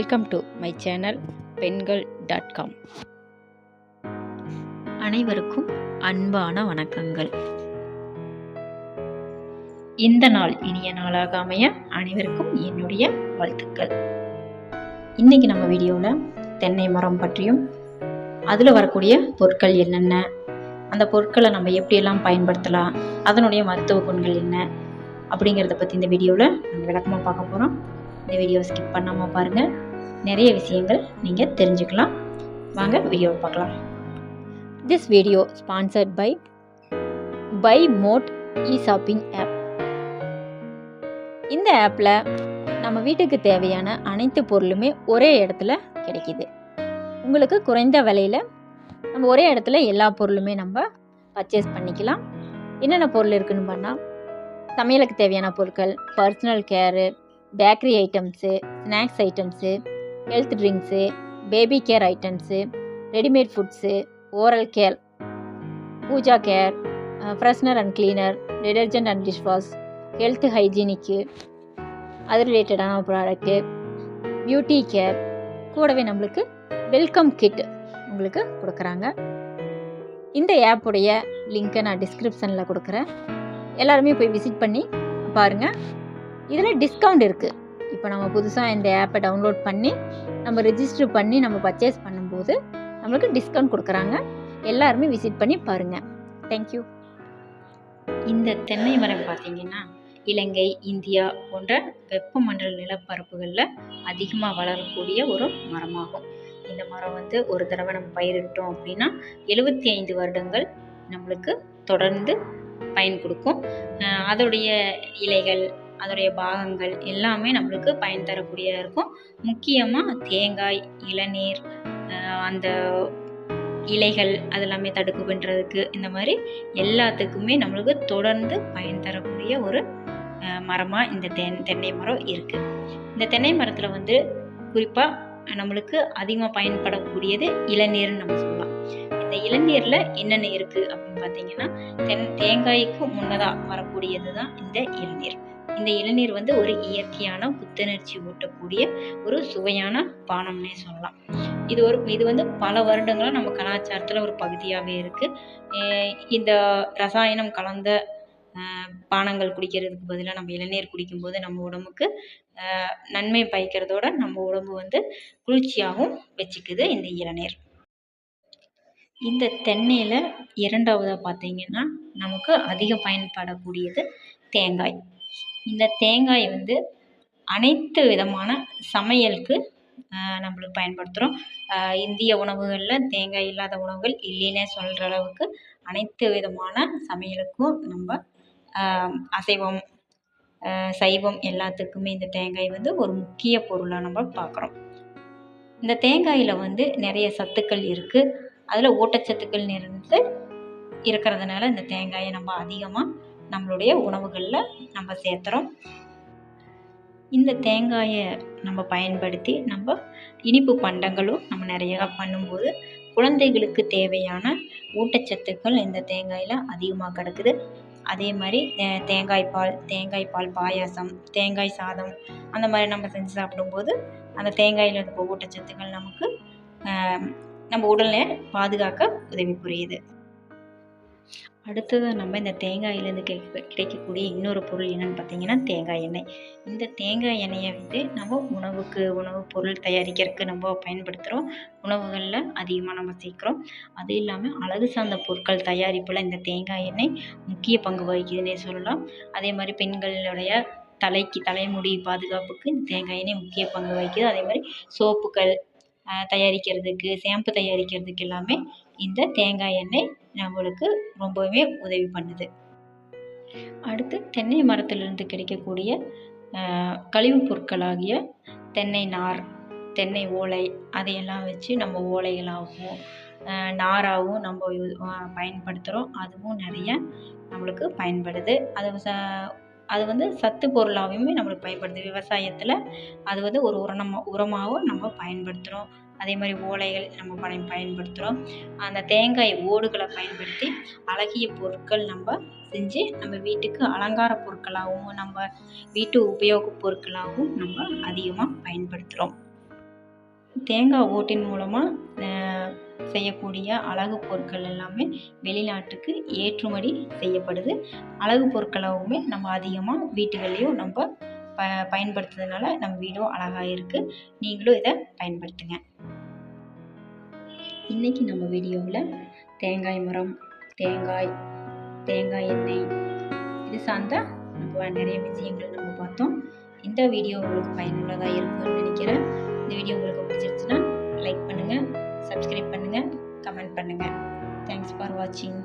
Welcome to my channel பெண்கள்.com. அனைவருக்கும் அன்பான வணக்கங்கள். இந்த நாள் இனிய நாளாக அமைய அனைவருக்கும் என்னுடைய வாழ்த்துக்கள். இன்னைக்கு நம்ம வீடியோவில் தென்னை மரம் பற்றியும் அதில் வரக்கூடிய பொருட்கள் என்னென்ன, அந்த பொருட்களை நம்ம எப்படியெல்லாம் பயன்படுத்தலாம், அதனுடைய மருத்துவ குணங்கள் என்ன அப்படிங்கிறத பற்றி இந்த வீடியோவில் நம்ம விளக்கமாக பார்க்க போகிறோம். இந்த வீடியோவை ஸ்கிப் பண்ணாமல் பாருங்கள், நிறைய விஷயங்கள் நீங்கள் தெரிஞ்சுக்கலாம். வாங்க வீடியோவை பார்க்கலாம். This video sponsored by mod e shopping app. இந்த ஆப்பில் நம்ம வீட்டுக்கு தேவையான அனைத்து பொருளுமே ஒரே இடத்துல கிடைக்கிது. உங்களுக்கு குறைந்த விலையில் நம்ம ஒரே இடத்துல எல்லா பொருளுமே நம்ம பர்ச்சேஸ் பண்ணிக்கலாம். என்னென்ன பொருள் இருக்குன்னு பண்ணால், சமையலுக்கு தேவையான பொருட்கள், personal care, bakery items, snacks items, health drinks, baby care items, readymade foods, oral care, puja care, freshener and cleaner, detergent and dish wash, health ஹைஜீனிக்கு, அது ரிலேட்டடான ப்ராடக்ட்டு, பியூட்டி கேர், கூடவே நம்மளுக்கு வெல்கம் கிட் உங்களுக்கு கொடுக்குறாங்க. இந்த ஆப்புடைய லிங்க்கை நான் டிஸ்கிரிப்ஷனில் கொடுக்குறேன். எல்லாருமே போய் விசிட் பண்ணி பாருங்கள். இதில் டிஸ்கவுண்ட் இருக்குது. இப்போ நம்ம புதுசாக இந்த ஆப்பை டவுன்லோட் பண்ணி நம்ம ரெஜிஸ்டர் பண்ணி நம்ம பர்ச்சேஸ் பண்ணும்போது நம்மளுக்கு டிஸ்கவுண்ட் கொடுக்குறாங்க. எல்லாருமே விசிட் பண்ணி பாருங்கள். தேங்க்யூ. இந்த தென்னை மரம் பார்த்திங்கன்னா இலங்கை, இந்தியா போன்ற வெப்பமண்டல நிலப்பரப்புகளில் அதிகமாக வளரக்கூடிய ஒரு மரமாகும். இந்த மரம் ஒரு தடவை நம்ம பயிரிட்டோம் அப்படின்னா 75 வருடங்கள் நம்மளுக்கு தொடர்ந்து பயன் கொடுக்கும். அதோடைய இலைகள், அதோடைய பாகங்கள் எல்லாமே நம்மளுக்கு பயன் தரக்கூடியதாக இருக்கும். முக்கியமாக தேங்காய், இளநீர், அந்த இலைகள் அதெல்லாமே தடுப்பு பண்ணுறதுக்கு, இந்த மாதிரி எல்லாத்துக்குமே நம்மளுக்கு தொடர்ந்து பயன் தரக்கூடிய ஒரு மரமாக இந்த தென்னை மரம் இருக்குது. இந்த தென்னை மரத்தில் குறிப்பாக நம்மளுக்கு அதிகமாக பயன்படக்கூடியது இளநீர்னு நம்ம சொல்லலாம். இந்த இளநீரில் என்னென்ன இருக்குது அப்படின்னு பார்த்தீங்கன்னா, தேங்காய்க்கு முன்னதாக வரக்கூடியது தான் இந்த இளநீர். இந்த இளநீர் ஒரு இயற்கையான புத்துணர்ச்சி ஊட்டக்கூடிய ஒரு சுவையான பானம்னே சொல்லலாம். இது பல வருடங்களாக நம்ம கலாச்சாரத்தில் ஒரு பகுதியாகவே இருக்குது. இந்த ரசாயனம் கலந்த பானங்கள் குடிக்கிறதுக்கு பதிலாக நம்ம இளநீர் குடிக்கும்போது நம்ம உடம்புக்கு நன்மை பயக்கிறதோட நம்ம உடம்பு குளிர்ச்சியாகவும் வச்சுக்குது இந்த இளநீர். இந்த தென்னையில் இரண்டாவதாக பார்த்தீங்கன்னா நமக்கு அதிக பயன்படக்கூடியது தேங்காய். இந்த தேங்காய் அனைத்து விதமான சமையலுக்கு நம்மளுக்கு பயன்படுத்துகிறோம். இந்திய உணவுகளில் தேங்காய் இல்லாத உணவுகள் இல்லைன்னே சொல்கிற அளவுக்கு அனைத்து விதமான சமையலுக்கும் நம்ம அசைவம், சைவம் எல்லாத்துக்குமே இந்த தேங்காய் ஒரு முக்கிய பொருளாக நம்ம பார்க்குறோம். இந்த தேங்காயில் நிறைய சத்துக்கள் இருக்குது. அதில் ஊட்டச்சத்துக்கள் நிறைந்து இருக்கிறதுனால இந்த தேங்காயை நம்ம அதிகமாக நம்மளுடைய உணவுகளில் நம்ம சேர்த்துறோம். இந்த தேங்காயை நம்ம பயன்படுத்தி நம்ம இனிப்பு பண்டங்களும் நம்ம நிறையா பண்ணும்போது குழந்தைகளுக்கு தேவையான ஊட்டச்சத்துக்கள் இந்த தேங்காயில் அதிகமாக கிடக்குது. அதே மாதிரி தேங்காய் பால் பாயாசம், தேங்காய் சாதம் அந்த மாதிரி நம்ம செஞ்சு சாப்பிடும்போது அந்த தேங்காயில் இருக்க ஊட்டச்சத்துக்கள் நமக்கு நம்ம உடலை பாதுகாக்க உதவி புரியுது. அடுத்தது நம்ம இந்த தேங்காயிலேருந்து கிடைக்கக்கூடிய இன்னொரு பொருள் என்னென்னு பார்த்தீங்கன்னா தேங்காய் எண்ணெய். இந்த தேங்காய் எண்ணெயை நம்ம உணவுப் பொருள் தயாரிக்கிறதுக்கு நம்ம பயன்படுத்துகிறோம். உணவுகளில் அதிகமாக நம்ம சேர்க்குறோம். அது இல்லாமல் அழகு சார்ந்த பொருட்கள் தயாரிப்பில் இந்த தேங்காய் எண்ணெய் முக்கிய பங்கு வகிக்குதுன்னே சொல்லலாம். அதே மாதிரி பெண்களுடைய தலைமுடி பாதுகாப்புக்கு இந்த தேங்காய் எண்ணெய் முக்கிய பங்கு வகிக்குது. அதே மாதிரி சோப்புகள் தயாரிக்கிறதுக்கு, ஷாம்பு தயாரிக்கிறதுக்கு எல்லாமே இந்த தேங்காய் எண்ணெய் நம்மளுக்கு ரொம்பவே உதவி பண்ணுது. அடுத்து தென்னை மரத்திலிருந்து கிடைக்கக்கூடிய கழிவுப் பொருட்களாகிய தென்னை நார், தென்னை ஓலை அதையெல்லாம் வச்சு நம்ம ஓலைகளாகவும் நாராகவும் நம்ம பயன்படுத்துகிறோம். அதுவும் நிறைய நம்மளுக்கு பயன்படுது. அது சத்து பொருளாகவுமே நம்மளுக்கு பயன்படுது. விவசாயத்தில் அது ஒரு உரமாகவும் நம்ம பயன்படுத்துகிறோம். அதே மாதிரி ஓலைகள் நம்ம பயன்படுத்துகிறோம். அந்த தேங்காய் ஓடுகளை பயன்படுத்தி அழகிய பொருட்கள் நம்ம செஞ்சு நம்ம வீட்டுக்கு அலங்கார பொருட்களாகவும் நம்ம வீட்டு உபயோகப் பொருட்களாகவும் நம்ம அதிகமாக பயன்படுத்துகிறோம். தேங்காய் ஓட்டின் மூலமாக செய்யக்கூடிய அழகு பொருட்கள் எல்லாமே வெளிநாட்டுக்கு ஏற்றுமதி செய்யப்படுது. அழகு பொருட்களாகவுமே நம்ம அதிகமாக வீட்டுகள்லேயும் நம்ம பயன்படுத்துறதுனால நம்ம வீடும் அழகாக இருக்குது. நீங்களும் இதை பயன்படுத்துங்க. இன்றைக்கி நம்ம வீடியோவில் தேங்காய் மரம், தேங்காய் எண்ணெய் இது சார்ந்த நம்ம நிறைய விஷயங்கள் நம்ம பார்த்தோம். இந்த வீடியோ உங்களுக்கு பயனுள்ளதாக இருக்கும்னு நினைக்கிறேன். இந்த வீடியோ உங்களுக்கு பிடிச்சிருச்சுன்னா லைக் பண்ணுங்கள், சப்ஸ்கிரைப் பண்ணுங்கள், கமெண்ட் பண்ணுங்கள். தேங்க்ஸ் ஃபார் வாட்சிங்.